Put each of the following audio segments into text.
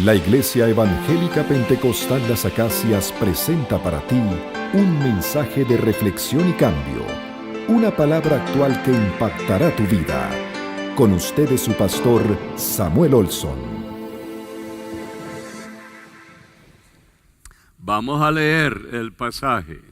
La Iglesia Evangélica Pentecostal Las Acacias presenta para ti un mensaje de reflexión y cambio, una palabra actual que impactará tu vida. Con ustedes su pastor Samuel Olson. Vamos a leer el pasaje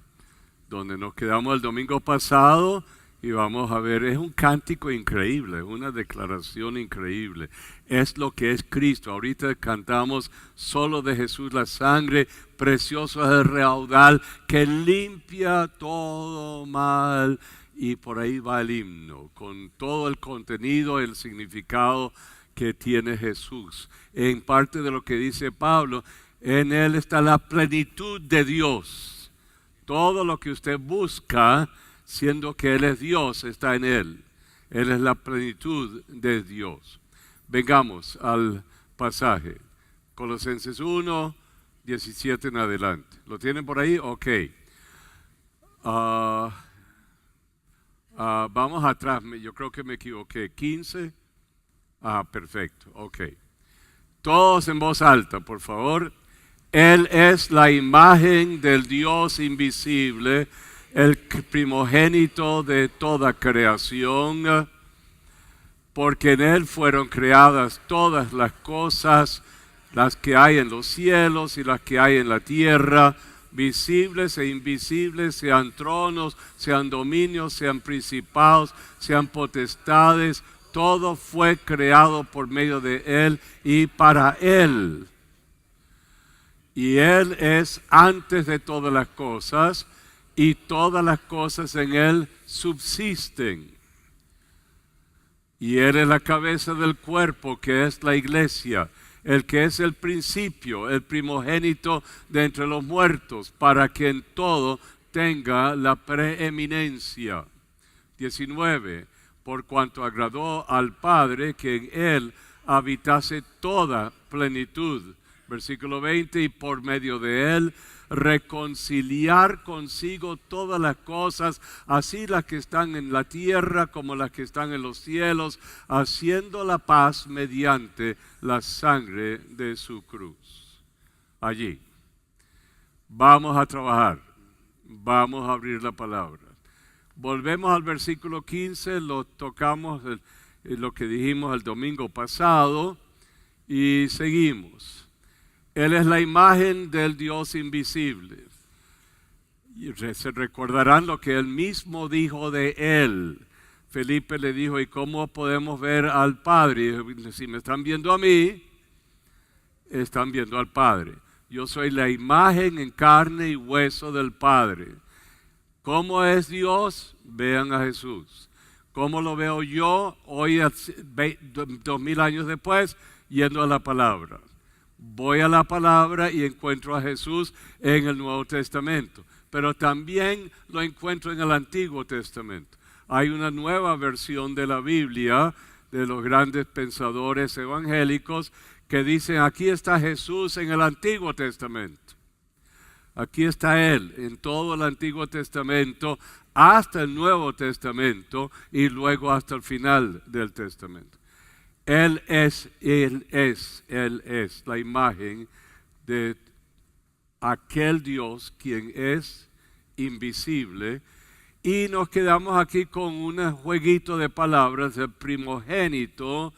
donde nos quedamos el domingo pasado y vamos a ver, es un cántico increíble, una declaración increíble. Es lo que es Cristo. Ahorita cantamos solo de Jesús la sangre, precioso es el raudal que limpia todo mal. Y por ahí va el himno, con todo el contenido, el significado que tiene Jesús. En parte de lo que dice Pablo, en Él está la plenitud de Dios. Todo lo que usted busca, siendo que Él es Dios, está en Él. Él es la plenitud de Dios. Vengamos al pasaje. Colosenses 1, 17 en adelante. ¿Lo tienen por ahí? Ok. Vamos atrás, yo creo que me equivoqué. 15. Perfecto. Ok. Todos en voz alta, por favor. Él es la imagen del Dios invisible, el primogénito de toda creación, porque en Él fueron creadas todas las cosas, las que hay en los cielos y las que hay en la tierra, visibles e invisibles, sean tronos, sean dominios, sean principados, sean potestades, todo fue creado por medio de Él y para Él. Y Él es antes de todas las cosas, y todas las cosas en Él subsisten. Y Él es la cabeza del cuerpo, que es la iglesia, el que es el principio, el primogénito de entre los muertos, para que en todo tenga la preeminencia. 19. Por cuanto agradó al Padre que en Él habitase toda plenitud. Versículo 20, y por medio de Él reconciliar consigo todas las cosas, así las que están en la tierra como las que están en los cielos, haciendo la paz mediante la sangre de su cruz. Allí. Vamos a trabajar. Vamos a abrir la palabra. Volvemos al versículo 15, lo tocamos lo que dijimos el domingo pasado y seguimos. Él es la imagen del Dios invisible. Y se recordarán lo que Él mismo dijo de Él. Felipe le dijo, ¿y cómo podemos ver al Padre? Y si me están viendo a mí, están viendo al Padre. Yo soy la imagen en carne y hueso del Padre. ¿Cómo es Dios? Vean a Jesús. ¿Cómo lo veo yo hoy, 2000 años después, yendo a la palabra? Voy a la palabra y encuentro a Jesús en el Nuevo Testamento, pero también lo encuentro en el Antiguo Testamento. Hay una nueva versión de la Biblia de los grandes pensadores evangélicos que dicen, aquí está Jesús en el Antiguo Testamento. Aquí está Él en todo el Antiguo Testamento, hasta el Nuevo Testamento y luego hasta el final del Testamento. Él es la imagen de aquel Dios quien es invisible. Y nos quedamos aquí con un jueguito de palabras, el primogénito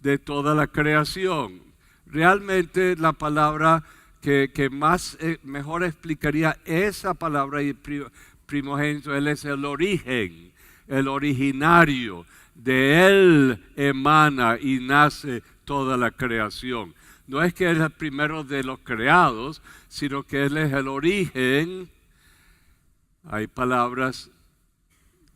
de toda la creación. Realmente la palabra que más mejor explicaría esa palabra y primogénito, Él es el origen, el originario. De Él emana y nace toda la creación. No es que Él es el primero de los creados, sino que Él es el origen. Hay palabras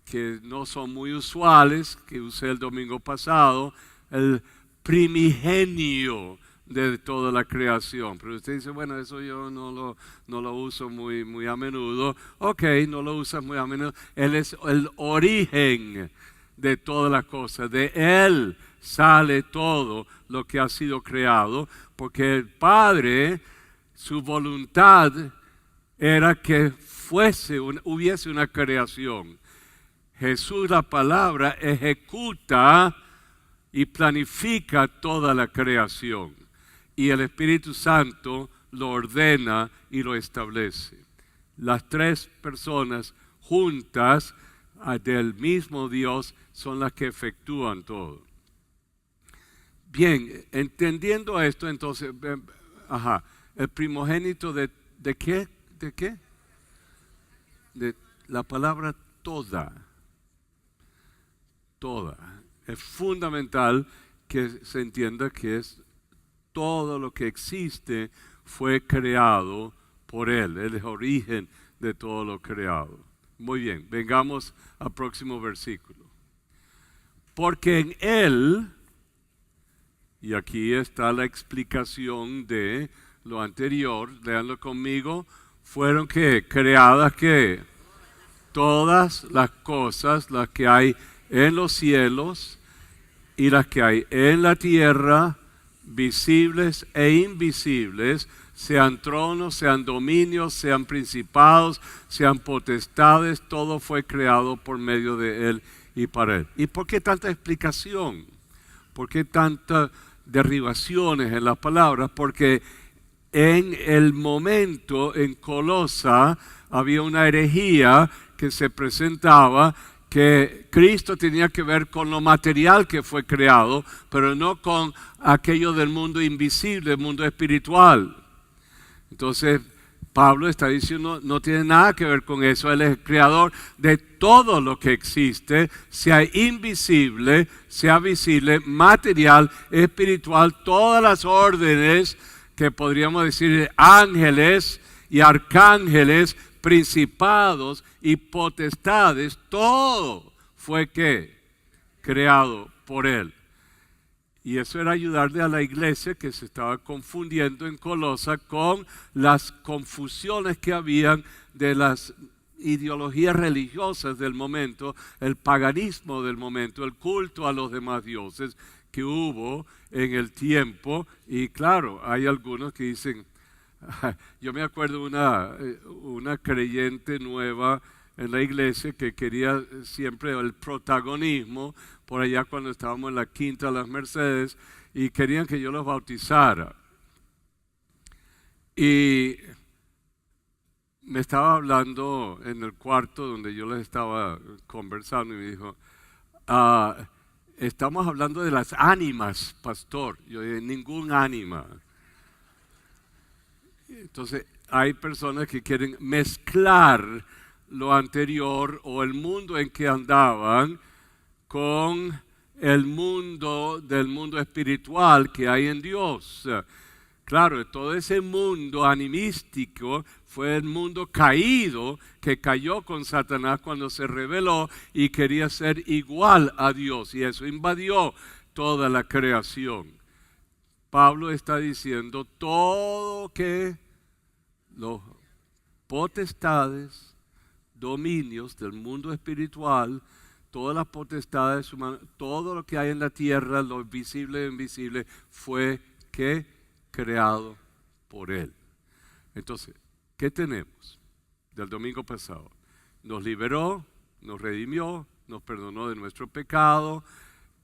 que no son muy usuales, que usé el domingo pasado, el primigenio de toda la creación. Pero usted dice, bueno, eso yo no lo uso muy a menudo. Ok, no lo usas muy a menudo. Él es el origen de todas las cosas. De Él sale todo lo que ha sido creado, porque el Padre, su voluntad era que hubiese una creación. Jesús, la palabra, ejecuta y planifica toda la creación. y el Espíritu Santo lo ordena y lo establece. Las tres personas juntas del mismo Dios son las que efectúan todo. Bien, entendiendo esto, entonces, el primogénito ¿de qué? ¿De qué? De la palabra toda. Toda. Es fundamental que se entienda que es todo lo que existe fue creado por Él. Él es origen de todo lo creado. Muy bien, vengamos al próximo versículo. Porque en Él, y aquí está la explicación de lo anterior, léanlo conmigo, fueron que creadas que todas las cosas, las que hay en los cielos y las que hay en la tierra, visibles e invisibles, sean tronos, sean dominios, sean principados, sean potestades, todo fue creado por medio de Él y para Él. ¿Y por qué tanta explicación? ¿Por qué tantas derivaciones en las palabras? Porque en el momento en Colosa había una herejía que se presentaba, que Cristo tenía que ver con lo material que fue creado, pero no con aquello del mundo invisible, el mundo espiritual. Entonces, Pablo está diciendo, no tiene nada que ver con eso. Él es el creador de todo lo que existe, sea invisible, sea visible, material, espiritual, todas las órdenes que podríamos decir ángeles y arcángeles, principados y potestades, todo fue ¿qué? Creado por Él. Y eso era ayudarle a la iglesia que se estaba confundiendo en Colosa con las confusiones que habían de las ideologías religiosas del momento, el paganismo del momento, el culto a los demás dioses que hubo en el tiempo. Y claro, hay algunos que dicen, yo me acuerdo una creyente nueva en la iglesia que quería siempre el protagonismo, por allá cuando estábamos en la Quinta de las Mercedes, y querían que yo los bautizara. Y me estaba hablando en el cuarto donde yo les estaba conversando y me dijo, estamos hablando de las ánimas, pastor. Yo dije, ningún ánima. Entonces hay personas que quieren mezclar lo anterior o el mundo en que andaban con el mundo del mundo espiritual que hay en Dios. Claro, todo ese mundo animístico fue el mundo caído que cayó con Satanás cuando se rebeló y quería ser igual a Dios, y eso invadió toda la creación. Pablo está diciendo todo que los potestades, dominios del mundo espiritual, todas las potestades humanas, todo lo que hay en la tierra, lo visible e invisible, fue que creado por Él. Entonces, ¿qué tenemos del domingo pasado? Nos liberó, nos redimió, nos perdonó de nuestro pecado,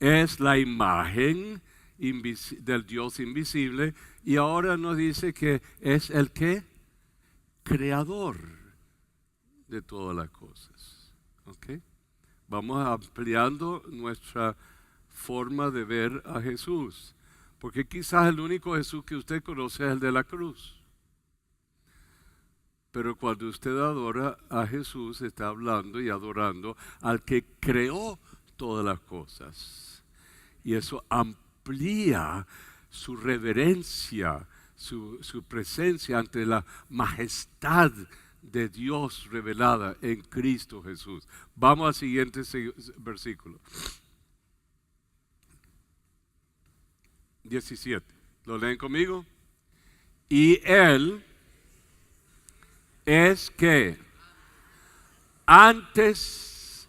es la imagen del Dios invisible, y ahora nos dice que es el ¿qué? Creador de todas las cosas. ¿Okay? Vamos ampliando nuestra forma de ver a Jesús, porque quizás el único Jesús que usted conoce es el de la cruz. Pero cuando usted adora a Jesús, está hablando y adorando al que creó todas las cosas. Y eso amplía su reverencia, su presencia ante la majestad de Dios revelada en Cristo Jesús. Vamos al siguiente versículo. 17. ¿Lo leen conmigo? Y Él es que antes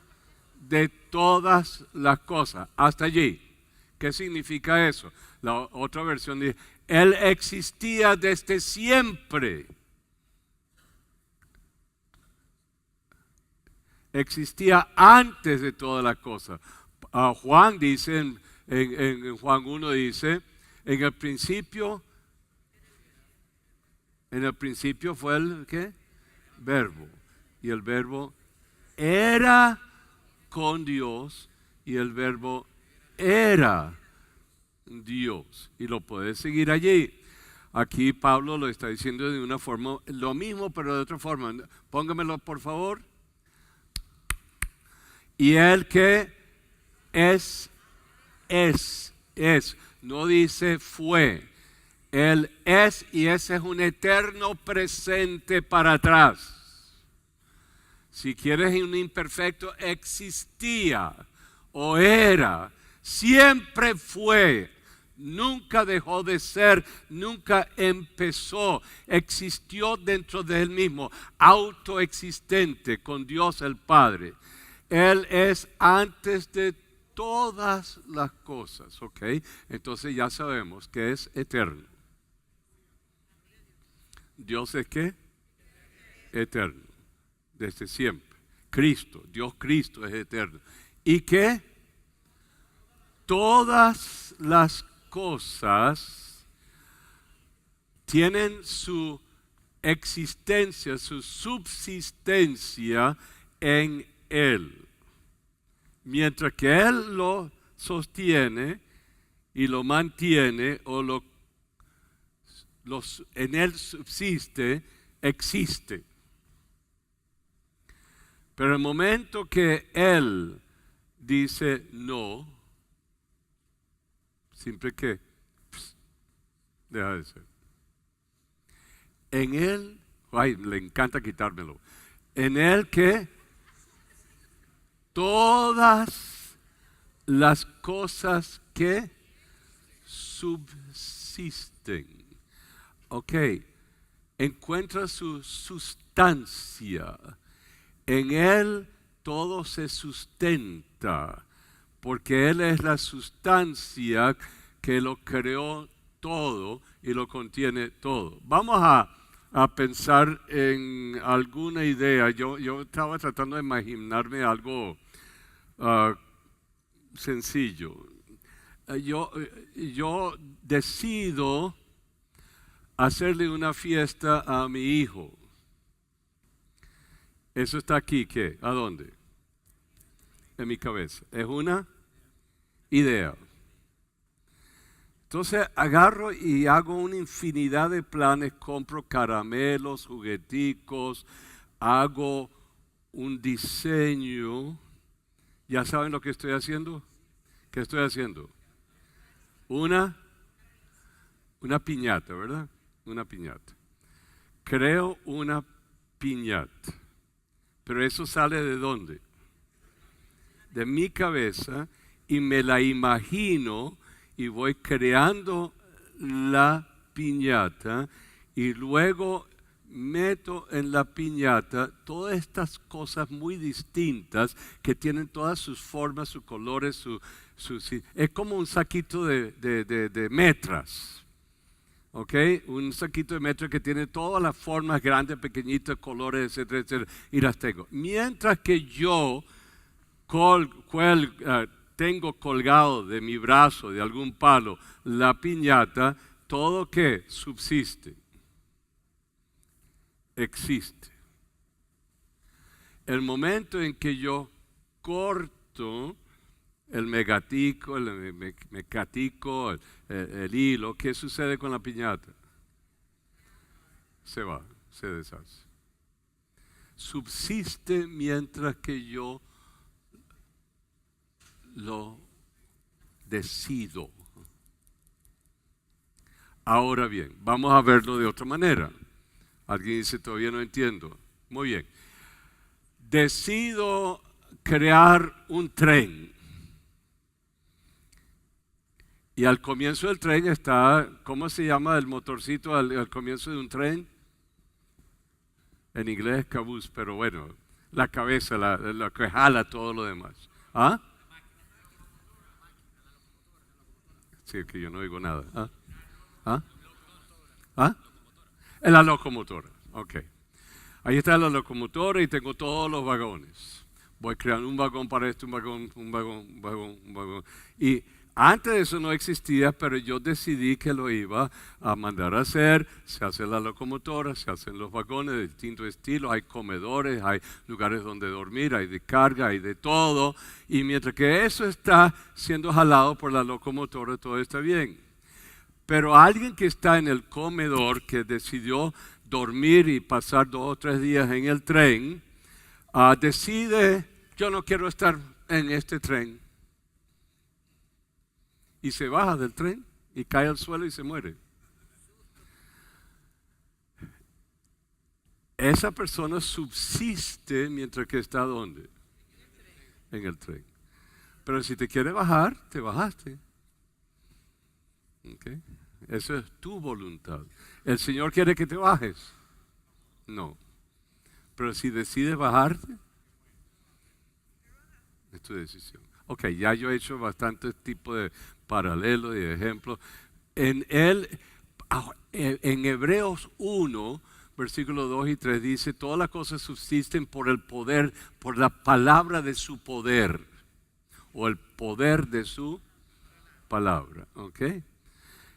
de todas las cosas. Hasta allí. ¿Qué significa eso? La otra versión dice, Él existía desde siempre. Existía antes de todas las cosas. Juan dice, en Juan 1 dice, en el principio En el principio fue el ¿qué? Verbo. Y el verbo era con Dios y el verbo era Dios. Y lo puedes seguir allí. Aquí Pablo lo está diciendo de una forma, lo mismo pero de otra forma. Póngamelo por favor. Y el que es. No dice fue. Él es y ese es un eterno presente para atrás. Si quieres un imperfecto, existía o era, siempre fue, nunca dejó de ser, nunca empezó, existió dentro de él mismo, autoexistente con Dios el Padre. Él es antes de todas las cosas, ¿ok? Entonces ya sabemos que es eterno. ¿Dios es qué? Eterno. Desde siempre. Cristo, Dios Cristo es eterno. ¿Y qué? Todas las cosas tienen su existencia, su subsistencia en Él. Mientras que Él lo sostiene y lo mantiene o en Él subsiste, existe. Pero el momento que Él dice no, siempre que deja de ser. En Él, le encanta quitármelo. En Él que todas las cosas que subsisten. Ok, encuentra su sustancia. En Él todo se sustenta, porque Él es la sustancia que lo creó todo y lo contiene todo. Vamos a pensar en alguna idea. Yo estaba tratando de imaginarme algo sencillo. Yo decido hacerle una fiesta a mi hijo. Eso está aquí, ¿qué? ¿A dónde? En mi cabeza. Es una idea. Entonces agarro y hago una infinidad de planes, compro caramelos, jugueticos, hago un diseño. ¿Ya saben lo que estoy haciendo? ¿Qué estoy haciendo? Una piñata, ¿verdad? Una piñata. Creo una piñata. Pero eso sale ¿de dónde? De mi cabeza y me la imagino y voy creando la piñata y luego meto en la piñata todas estas cosas muy distintas que tienen todas sus formas, sus colores, es como un saquito de metras. ¿Ok? Un saquito de metro que tiene todas las formas grandes, pequeñitas, colores, etcétera, etcétera, y las tengo. Mientras que yo tengo colgado de mi brazo, de algún palo, la piñata, todo que subsiste, existe. El momento en que yo corto el megatico, el mecatico, el hilo, ¿qué sucede con la piñata? Se va, se deshace. Subsiste mientras que yo lo decido. Ahora bien, vamos a verlo de otra manera. Alguien dice, todavía no entiendo. Muy bien. Decido crear un tren. Y al comienzo del tren está, ¿cómo se llama el motorcito al comienzo de un tren? En inglés es caboose, pero bueno, la cabeza, la que jala todo lo demás. ¿Ah? Sí, que yo no digo nada. ¿Ah? ¿Ah? ¿Ah? En la locomotora, ok. Ahí está la locomotora y tengo todos los vagones. Voy creando un vagón para esto, un vagón. Y Antes de eso no existía, pero yo decidí que lo iba a mandar a hacer. Se hace la locomotora, se hacen los vagones de distintos estilos, hay comedores, hay lugares donde dormir, hay de carga, hay de todo. Y mientras que eso está siendo jalado por la locomotora, todo está bien. Pero alguien que está en el comedor, que decidió dormir y pasar 2 o 3 días en el tren, decide, yo no quiero estar en este tren. Y se baja del tren y cae al suelo y se muere. Esa persona subsiste mientras que está ¿dónde? En el tren. Pero si te quiere bajar, te bajaste. ¿Okay? Eso es tu voluntad. ¿El Señor quiere que te bajes? No. Pero si decides bajarte, es tu decisión. Ok, ya yo he hecho bastantes tipos de paralelos y de ejemplos. En Hebreos 1, versículos 2 y 3 dice, todas las cosas subsisten por el poder, por la palabra de su poder, o el poder de su palabra. ¿Ok?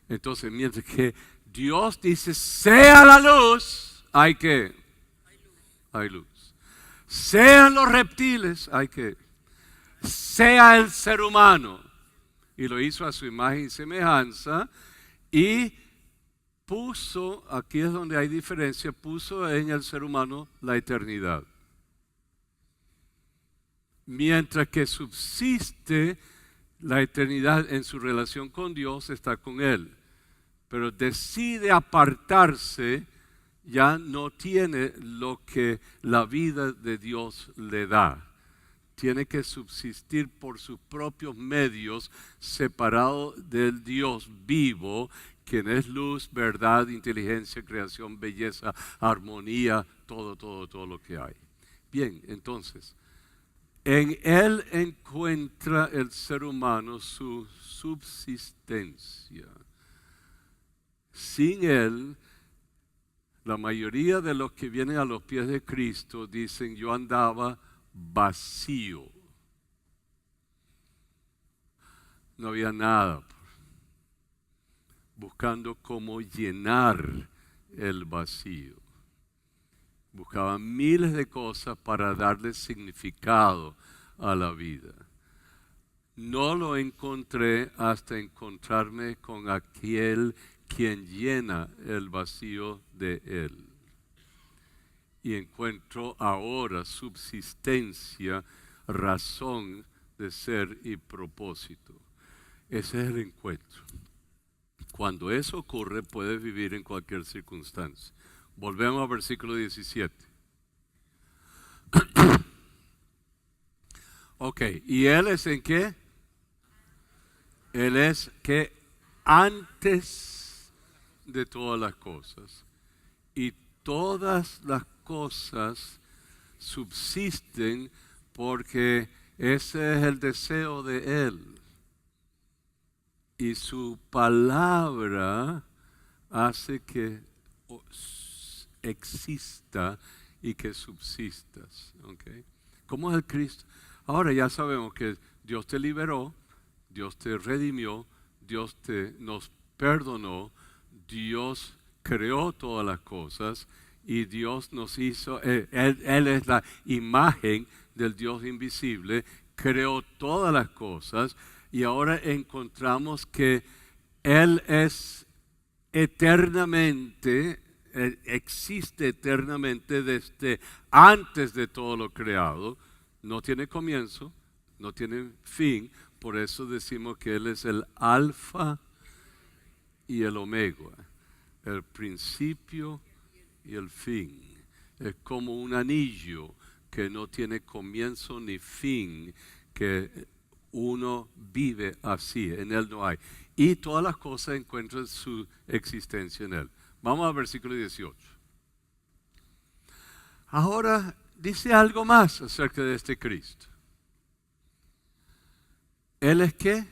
Entonces, mientras que Dios dice, sea la luz, hay que, hay luz. Sean los reptiles, hay que, sea el ser humano. Y lo hizo a su imagen y semejanza. Y puso, aquí es donde hay diferencia, puso en el ser humano la eternidad. Mientras que subsiste la eternidad en su relación con Dios, está con Él. Pero decide apartarse, ya no tiene lo que la vida de Dios le da. Tiene que subsistir por sus propios medios, separado del Dios vivo, quien es luz, verdad, inteligencia, creación, belleza, armonía, todo lo que hay. Bien, entonces, en Él encuentra el ser humano su subsistencia. Sin Él, la mayoría de los que vienen a los pies de Cristo dicen, yo andaba vacío. No había nada. Buscando cómo llenar el vacío. Buscaban miles de cosas para darle significado a la vida. No lo encontré hasta encontrarme con aquel quien llena el vacío de él. Y encuentro ahora subsistencia, razón de ser y propósito. Ese es el encuentro. Cuando eso ocurre, puedes vivir en cualquier circunstancia. Volvemos al versículo 17. Ok, ¿y Él es en qué? Él es que antes de todas las cosas. Y todas las cosas subsisten porque ese es el deseo de Él. Y su palabra hace que exista y que subsistas. ¿Okay? ¿Cómo es el Cristo? Ahora ya sabemos que Dios te liberó, Dios te redimió, Dios nos perdonó, Dios creó todas las cosas y Dios nos hizo, Él es la imagen del Dios invisible, creó todas las cosas y ahora encontramos que Él es eternamente, existe eternamente desde antes de todo lo creado, no tiene comienzo, no tiene fin, por eso decimos que Él es el alfa y el omega, el principio y el fin. Es como un anillo que no tiene comienzo ni fin, que uno vive así, en Él no hay. Y todas las cosas encuentran su existencia en Él. Vamos al versículo 18. Ahora dice algo más acerca de este Cristo. Él es ¿qué?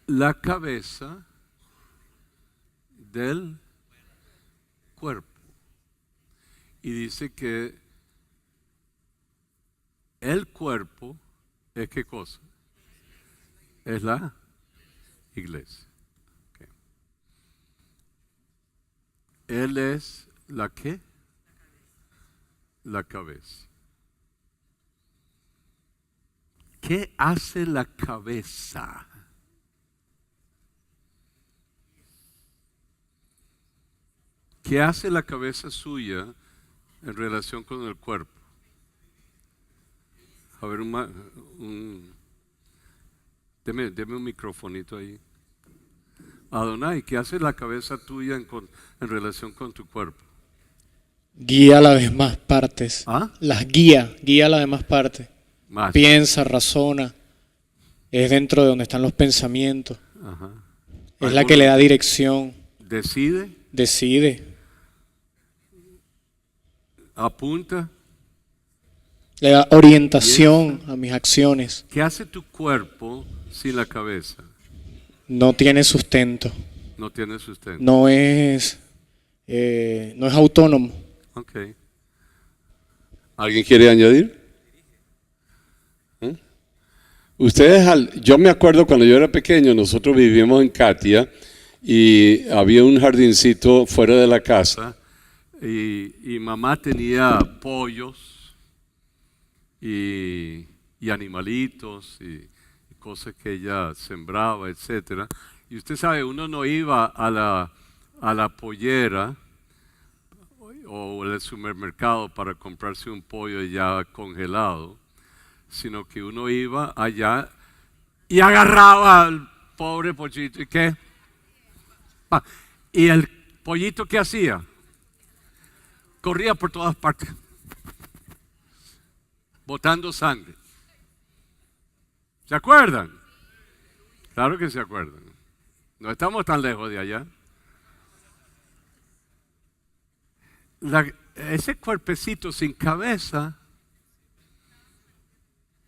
La cabeza del cuerpo. Y dice que el cuerpo es ¿qué cosa? es la iglesia. Okay. Él es la ¿qué? La cabeza. ¿Qué hace la cabeza? ¿Qué hace la cabeza suya en relación con el cuerpo? A ver, deme un microfonito ahí. Adonai, ¿qué hace la cabeza tuya en relación con tu cuerpo? Guía las demás partes. ¿Ah? Las guía las demás partes. Más. Piensa, razona. Es dentro de donde están los pensamientos. Ajá. Es la que le da dirección. Decide, Decide. apunta. Le da orientación a mis acciones. ¿Qué hace tu cuerpo sin la cabeza? No tiene sustento. No tiene sustento. No es autónomo. Ok. ¿Alguien quiere añadir? Yo me acuerdo cuando yo era pequeño, nosotros vivíamos en Katia y había un jardincito fuera de la casa. Y mamá tenía pollos y animalitos y cosas que ella sembraba, etcétera. Y usted sabe, uno no iba a la pollera o al supermercado para comprarse un pollo ya congelado, sino que uno iba allá y agarraba al pobre pollito. ¿Y qué? ¿Y el pollito qué hacía? Corría por todas partes, botando sangre. ¿Se acuerdan? Claro que se acuerdan. No estamos tan lejos de allá. Ese cuerpecito sin cabeza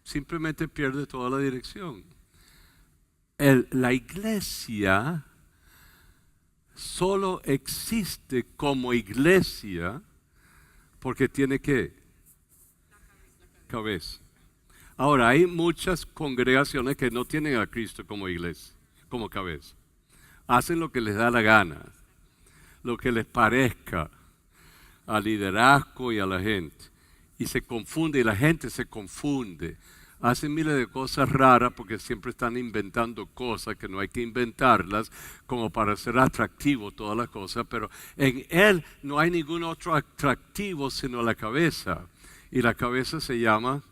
simplemente pierde toda la dirección. La iglesia solo existe como iglesia porque tiene ¿qué? Cabeza. Ahora, hay muchas congregaciones que no tienen a Cristo como iglesia, como cabeza. Hacen lo que les da la gana, lo que les parezca al liderazgo y a la gente. Y se confunde, y la gente se confunde. Hacen miles de cosas raras porque siempre están inventando cosas que no hay que inventarlas como para ser atractivo todas las cosas, pero en Él no hay ningún otro atractivo sino la cabeza. Y la cabeza se llama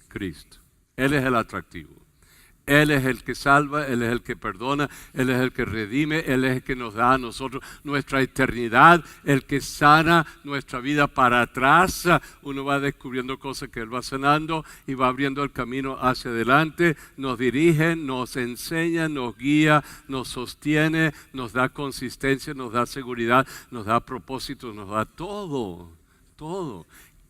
Cristo. Él es el atractivo. Él es el que salva, Él es el que perdona, Él es el que redime, Él es el que nos da a nosotros nuestra eternidad, el que sana nuestra vida para atrás. Uno va descubriendo cosas que Él va sanando y va abriendo el camino hacia adelante, nos dirige, nos enseña, nos guía, nos sostiene, nos da consistencia, nos da seguridad, nos da propósito, nos da todo, todo.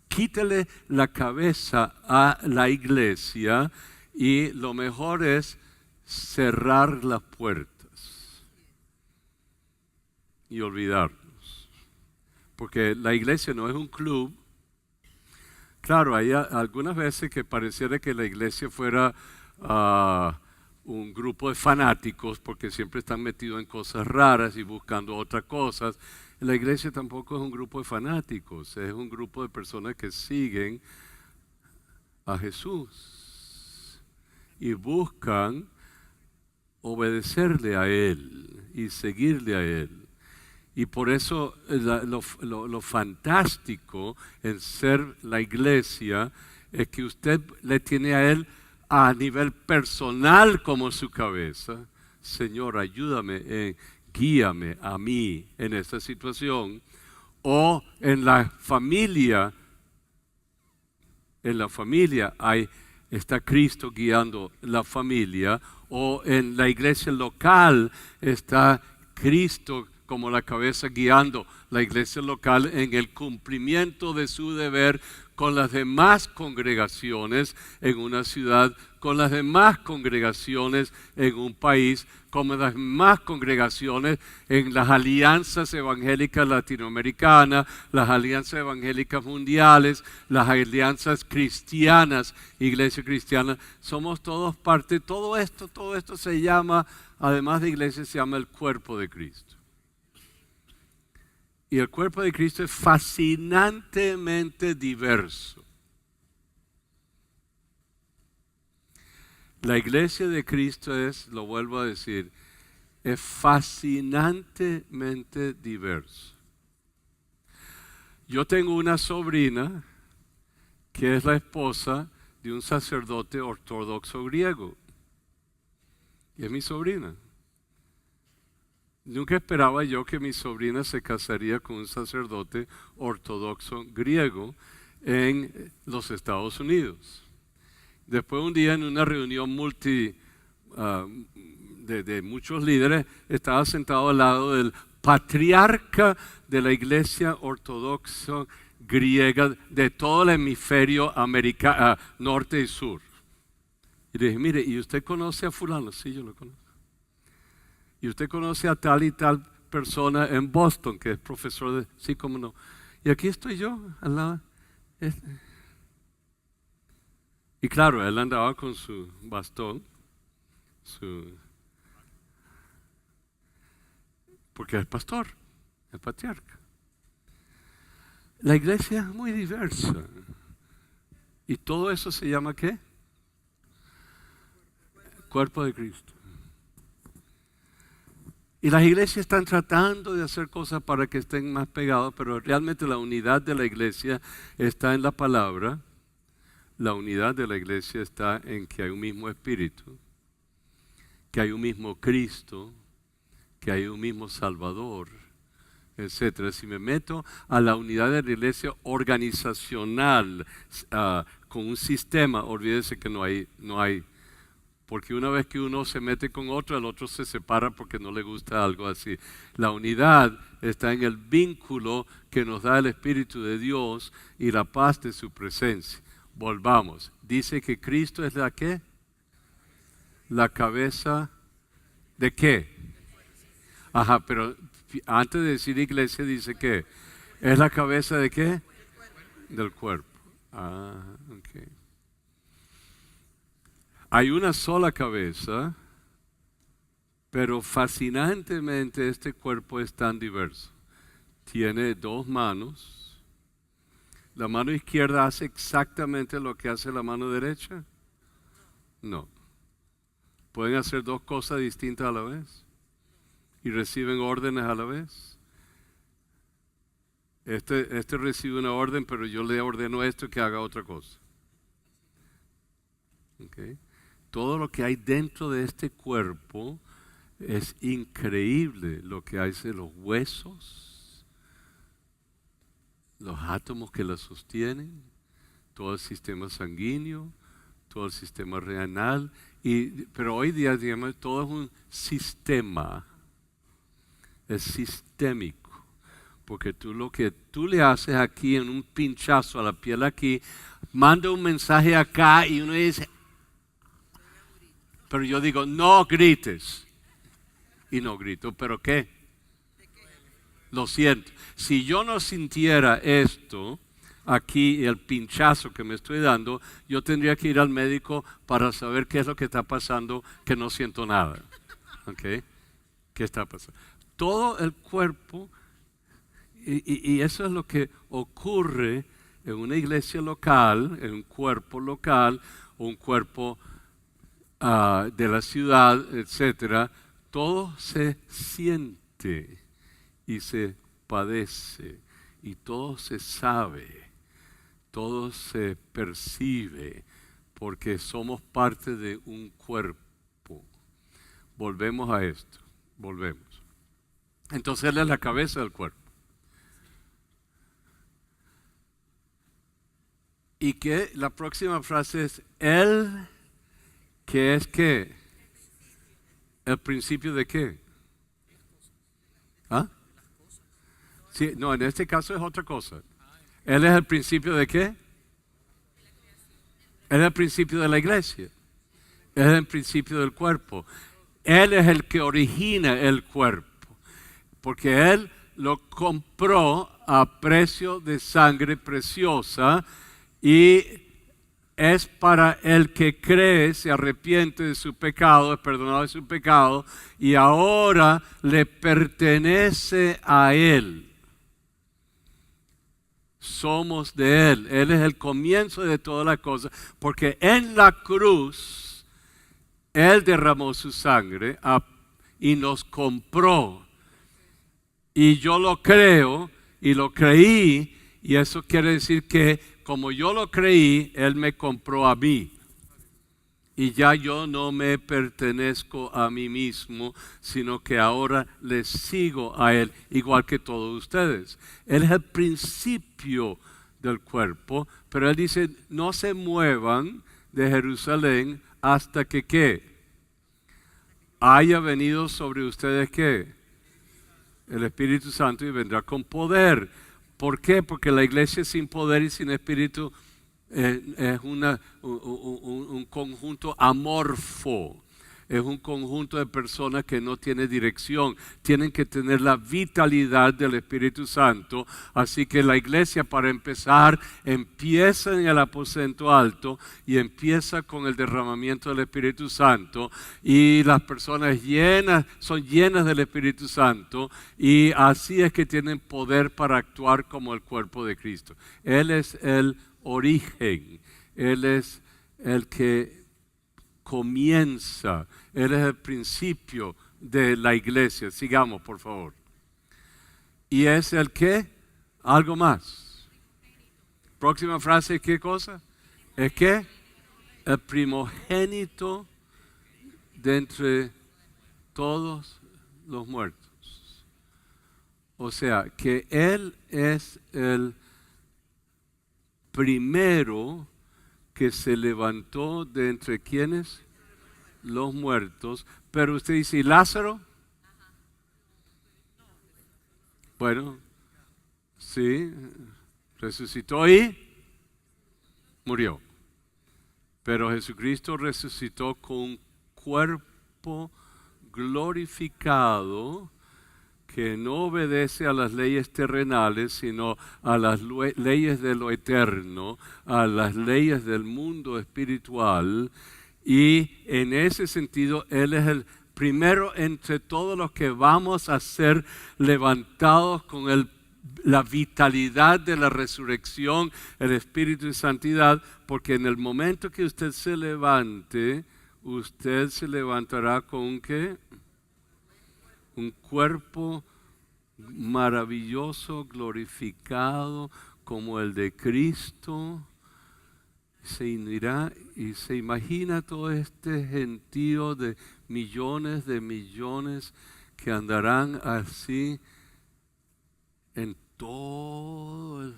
Quítale la cabeza a la iglesia y lo mejor es cerrar las puertas y olvidarnos. Porque la iglesia no es un club. Claro, hay algunas veces que pareciera que la iglesia fuera un grupo de fanáticos porque siempre están metidos en cosas raras y buscando otras cosas. La iglesia tampoco es un grupo de fanáticos, es un grupo de personas que siguen a Jesús y buscan obedecerle a Él y seguirle a Él. Y por eso lo fantástico en ser la iglesia es que usted le tiene a Él a nivel personal como su cabeza. Señor, ayúdame, guíame a mí en esta situación. O en la familia está Cristo guiando la familia, o en la iglesia local está Cristo como la cabeza guiando la iglesia local en el cumplimiento de su deber con las demás congregaciones en una ciudad, con las demás congregaciones en un país, con las demás congregaciones en las alianzas evangélicas latinoamericanas, las alianzas evangélicas mundiales, las alianzas cristianas, iglesia cristiana. Somos todos parte, todo esto se llama, además de iglesia, se llama el cuerpo de Cristo. Y el cuerpo de Cristo es fascinantemente diverso. La iglesia de Cristo es, lo vuelvo a decir, es fascinantemente diverso. Yo tengo una sobrina que es la esposa de un sacerdote ortodoxo griego. Y es mi sobrina. Nunca esperaba yo que mi sobrina se casaría con un sacerdote ortodoxo griego en los Estados Unidos. Después un día en una reunión de muchos líderes, estaba sentado al lado del patriarca de la iglesia ortodoxa griega de todo el hemisferio norte y sur. Y le dije, mire, ¿y usted conoce a fulano? Sí, yo lo conozco. ¿Y usted conoce a tal y tal persona en Boston que es profesor de...? Sí, cómo no. Y aquí estoy yo, al lado. Y claro, él andaba con su bastón, porque es pastor, es patriarca. La iglesia es muy diversa. ¿Y todo eso se llama qué? Cuerpo de Cristo. Y las iglesias están tratando de hacer cosas para que estén más pegados, pero realmente la unidad de la iglesia está en la palabra. La unidad de la iglesia está en que hay un mismo Espíritu, que hay un mismo Cristo, que hay un mismo Salvador, etc. Si me meto a la unidad de la iglesia organizacional, con un sistema, olvídese que no hay. Porque una vez que uno se mete con otro, el otro se separa porque no le gusta algo así. La unidad está en el vínculo que nos da el Espíritu de Dios y la paz de su presencia. Volvamos. Dice que Cristo es la ¿qué? La cabeza ¿de qué? Ajá, pero antes de decir iglesia dice que es la cabeza ¿de qué? Del cuerpo. Ah, ok. Hay una sola cabeza, pero fascinantemente este cuerpo es tan diverso. Tiene dos manos. ¿La mano izquierda hace exactamente lo que hace la mano derecha? No. ¿Pueden hacer dos cosas distintas a la vez? ¿Y reciben órdenes a la vez? Este recibe una orden, pero yo le ordeno esto que haga otra cosa. Okay. Todo lo que hay dentro de este cuerpo es increíble. Lo que hay de los huesos, los átomos que la sostienen, todo el sistema sanguíneo, todo el sistema renal. Pero hoy día, digamos, todo es un sistema. Es sistémico. Porque lo que tú le haces aquí en un pinchazo a la piel aquí, manda un mensaje acá y uno dice... Pero yo digo, no grites. Y no grito, ¿pero qué? Lo siento. Si yo no sintiera esto, aquí el pinchazo que me estoy dando, yo tendría que ir al médico para saber qué es lo que está pasando, que no siento nada. ¿Ok? ¿Qué está pasando? Todo el cuerpo, y eso es lo que ocurre en una iglesia local, en un cuerpo local, o un cuerpo de la ciudad, etcétera. Todo se siente y se padece y todo se sabe, todo se percibe porque somos parte de un cuerpo. Volvemos a esto, volvemos. Entonces él es la cabeza del cuerpo. Y que la próxima frase es él, que es ¿qué? ¿El principio de qué? ¿Ah? Sí, no, en este caso es otra cosa. Él es el principio de qué? Él es el principio de la iglesia. Él es el principio del cuerpo. Él es el que origina el cuerpo. Porque Él lo compró a precio de sangre preciosa y es para el que cree, se arrepiente de su pecado, es perdonado de su pecado y ahora le pertenece a Él. Somos de Él. Él es el comienzo de todas las cosas, porque en la cruz Él derramó su sangre y nos compró. Y yo lo creo y lo creí, y eso quiere decir que como yo lo creí, Él me compró a mí. Y ya yo no me pertenezco a mí mismo, sino que ahora le sigo a Él, igual que todos ustedes. Él es el principio del cuerpo, pero Él dice, no se muevan de Jerusalén hasta que ¿qué? Haya venido sobre ustedes ¿qué? El Espíritu Santo y vendrá con poder. ¿Por qué? Porque la iglesia sin poder y sin espíritu es un conjunto amorfo. Es un conjunto de personas que no tiene dirección. Tienen que tener la vitalidad del Espíritu Santo. Así que la iglesia, para empezar, empieza en el aposento alto y empieza con el derramamiento del Espíritu Santo. Y las personas son llenas del Espíritu Santo. Y así es que tienen poder para actuar como el cuerpo de Cristo. Él es el origen. Él es el que comienza. Él es el principio de la iglesia. Sigamos, por favor. ¿Y es el qué? Algo más. Próxima frase, ¿qué cosa? ¿Es qué? El primogénito de entre todos los muertos. O sea, que Él es el primero que se levantó de entre quienes los muertos. Pero usted dice, ¿y Lázaro? Bueno, sí, resucitó y murió. Pero Jesucristo resucitó con un cuerpo glorificado que no obedece a las leyes terrenales, sino a las leyes de lo eterno, a las leyes del mundo espiritual. Y en ese sentido, Él es el primero entre todos los que vamos a ser levantados con la vitalidad de la resurrección, el Espíritu de Santidad, porque en el momento que usted se levante, usted se levantará con un ¿qué? Un cuerpo maravilloso, glorificado, como el de Cristo. Se unirá y se imagina todo este gentío de millones que andarán así en todo el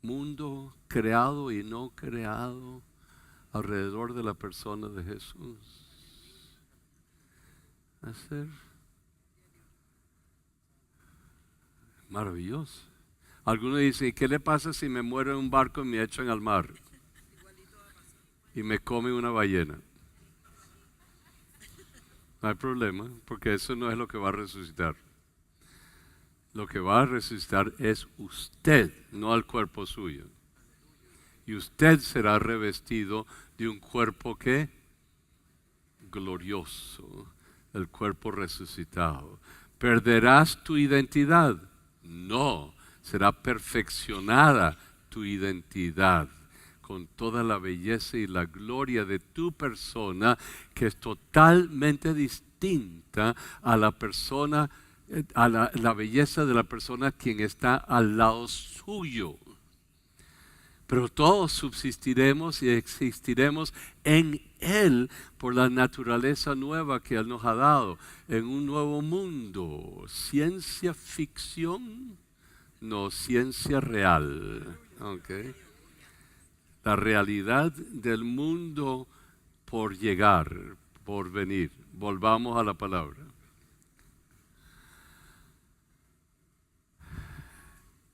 mundo creado y no creado alrededor de la persona de Jesús. Hacer maravilloso. Algunos dicen, ¿qué le pasa si me muero en un barco y me echan al mar? Y me come una ballena. No hay problema, porque eso no es lo que va a resucitar. Lo que va a resucitar es usted, no el cuerpo suyo. Y usted será revestido de un cuerpo que glorioso, el cuerpo resucitado. ¿Perderás tu identidad? No, será perfeccionada tu identidad con toda la belleza y la gloria de tu persona, que es totalmente distinta a la persona, a la belleza de la persona quien está al lado suyo. Pero todos subsistiremos y existiremos en Él por la naturaleza nueva que Él nos ha dado, en un nuevo mundo. Ciencia ficción, no ciencia real. Okay. La realidad del mundo por llegar, por venir. Volvamos a la palabra.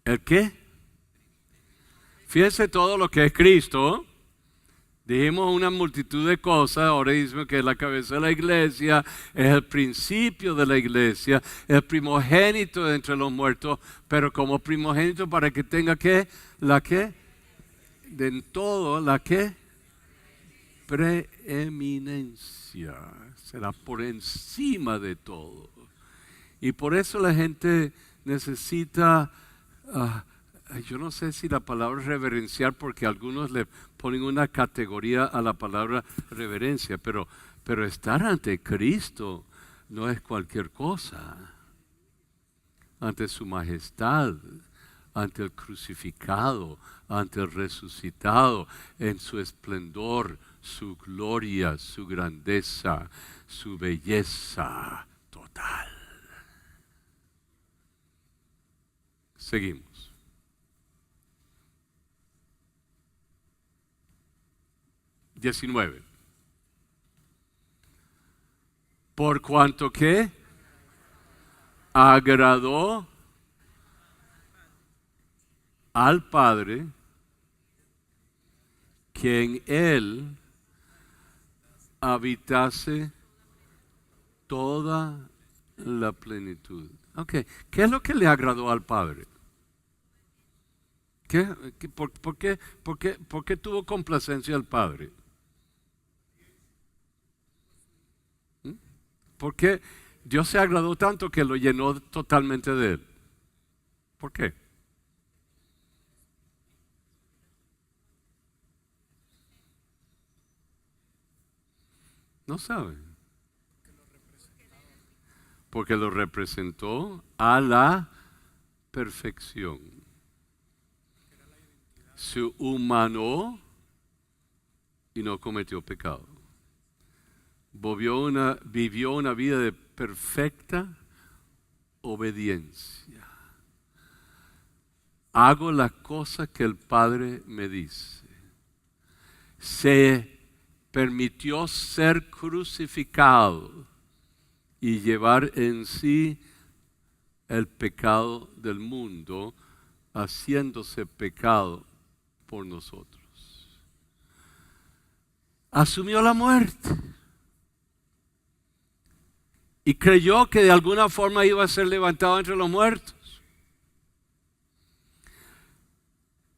¿El qué? Fíjense todo lo que es Cristo. Dijimos una multitud de cosas, ahora decimos que es la cabeza de la iglesia, es el principio de la iglesia, el primogénito de entre los muertos, pero como primogénito para que tenga ¿qué? ¿La qué? De en todo, ¿la qué? Preeminencia. Será por encima de todo. Y por eso la gente necesita... yo no sé si la palabra reverenciar, porque algunos le ponen una categoría a la palabra reverencia, pero estar ante Cristo no es cualquier cosa. Ante su majestad, ante el crucificado, ante el resucitado, en su esplendor, su gloria, su grandeza, su belleza total. Seguimos. Por cuanto que agradó al Padre que en Él habitase toda la plenitud. Okay. ¿Qué es lo que le agradó al Padre? ¿Por qué tuvo complacencia al Padre? Porque Dios se agradó tanto que lo llenó totalmente de Él. ¿Por qué? No saben. Porque lo representó a la perfección. Se humanó y no cometió pecado. Vivió una vida de perfecta obediencia. Hago las cosas que el Padre me dice. Se permitió ser crucificado y llevar en sí el pecado del mundo, haciéndose pecado por nosotros. Asumió la muerte y creyó que de alguna forma iba a ser levantado entre los muertos.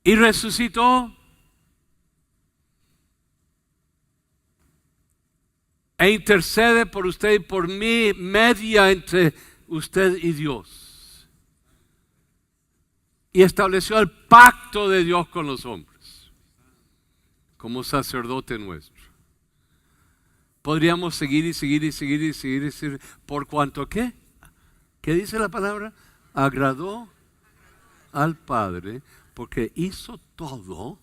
Y resucitó. E intercede por usted y por mí, media entre usted y Dios. Y estableció el pacto de Dios con los hombres, como sacerdote nuestro. Podríamos seguir y seguir y seguir y seguir y seguir. ¿Por cuanto qué? ¿Qué dice la palabra? Agradó al Padre, porque hizo todo.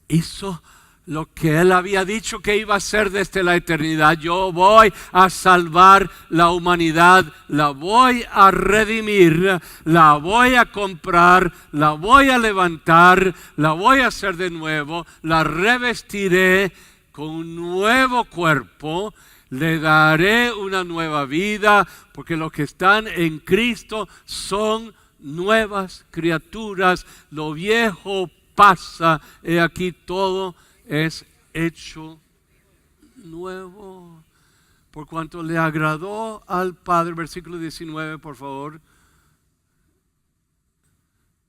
Hizo lo que Él había dicho que iba a hacer desde la eternidad. Yo voy a salvar la humanidad, la voy a redimir, la voy a comprar, la voy a levantar, la voy a hacer de nuevo, la revestiré con un nuevo cuerpo, le daré una nueva vida, porque los que están en Cristo son nuevas criaturas. Lo viejo pasa, he aquí todo es hecho nuevo. Por cuanto le agradó al Padre, versículo 19, por favor.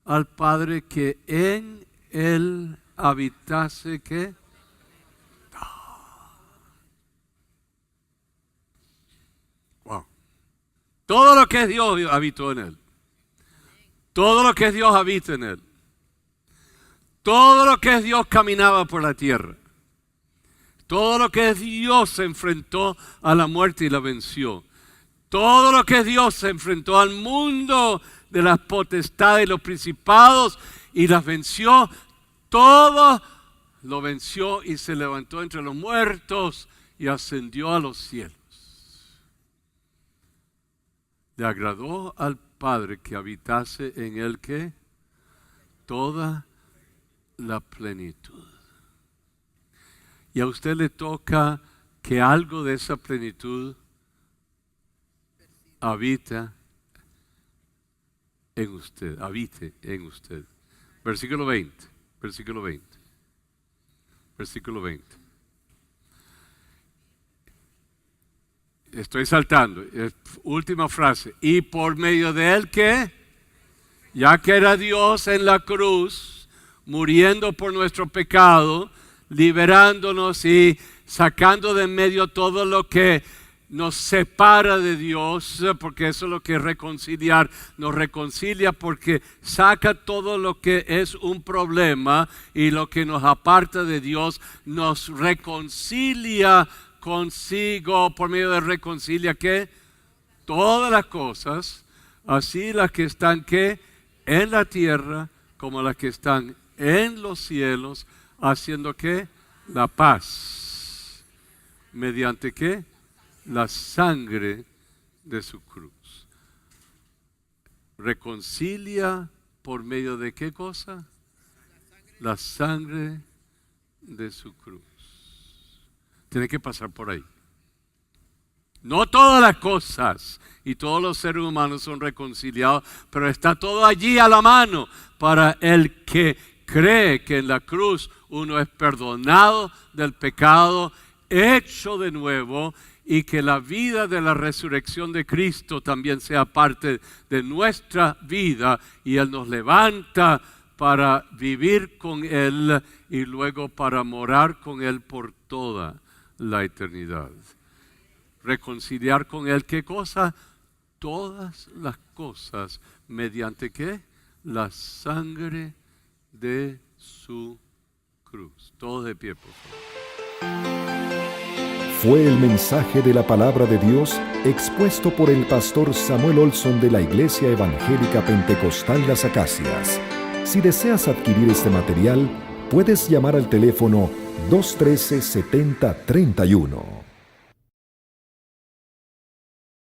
Al Padre que en Él habitase, ¿qué? Wow. Todo lo que es Dios habitó en Él. Todo lo que es Dios habita en Él. Todo lo que es Dios caminaba por la tierra. Todo lo que es Dios se enfrentó a la muerte y la venció. Todo lo que es Dios se enfrentó al mundo de las potestades y los principados y las venció. Todo lo venció y se levantó entre los muertos y ascendió a los cielos. Le agradó al Padre que habitase en él ¿qué? Toda la plenitud. Y a usted le toca que algo de esa plenitud habita en usted, habite en usted. Versículo 20, versículo 20, versículo 20. Estoy saltando. Última frase. Y por medio de él, ¿qué? Ya que era Dios en la cruz, muriendo por nuestro pecado, liberándonos y sacando de en medio todo lo que nos separa de Dios, porque eso es lo que es reconciliar. Nos reconcilia porque saca todo lo que es un problema y lo que nos aparta de Dios, nos reconcilia consigo. Por medio de reconcilia, ¿qué? Todas las cosas, así las que están, ¿qué? En la tierra, como las que están en los cielos, haciendo, ¿qué? La paz. ¿Mediante qué? La sangre de su cruz. Reconcilia por medio de ¿qué cosa? La sangre de su cruz. Tiene que pasar por ahí. No todas las cosas y todos los seres humanos son reconciliados, pero está todo allí a la mano para el que cree que en la cruz uno es perdonado del pecado, hecho de nuevo, y que la vida de la resurrección de Cristo también sea parte de nuestra vida, y Él nos levanta para vivir con Él y luego para morar con Él por toda la eternidad. Reconciliar con Él, ¿qué cosa? Todas las cosas, ¿mediante qué? La sangre de su cruz. Todos de pie, por favor. Fue el mensaje de la palabra de Dios expuesto por el pastor Samuel Olson de la Iglesia Evangélica Pentecostal Las Acacias. Si deseas adquirir este material, puedes llamar al teléfono 213-7031.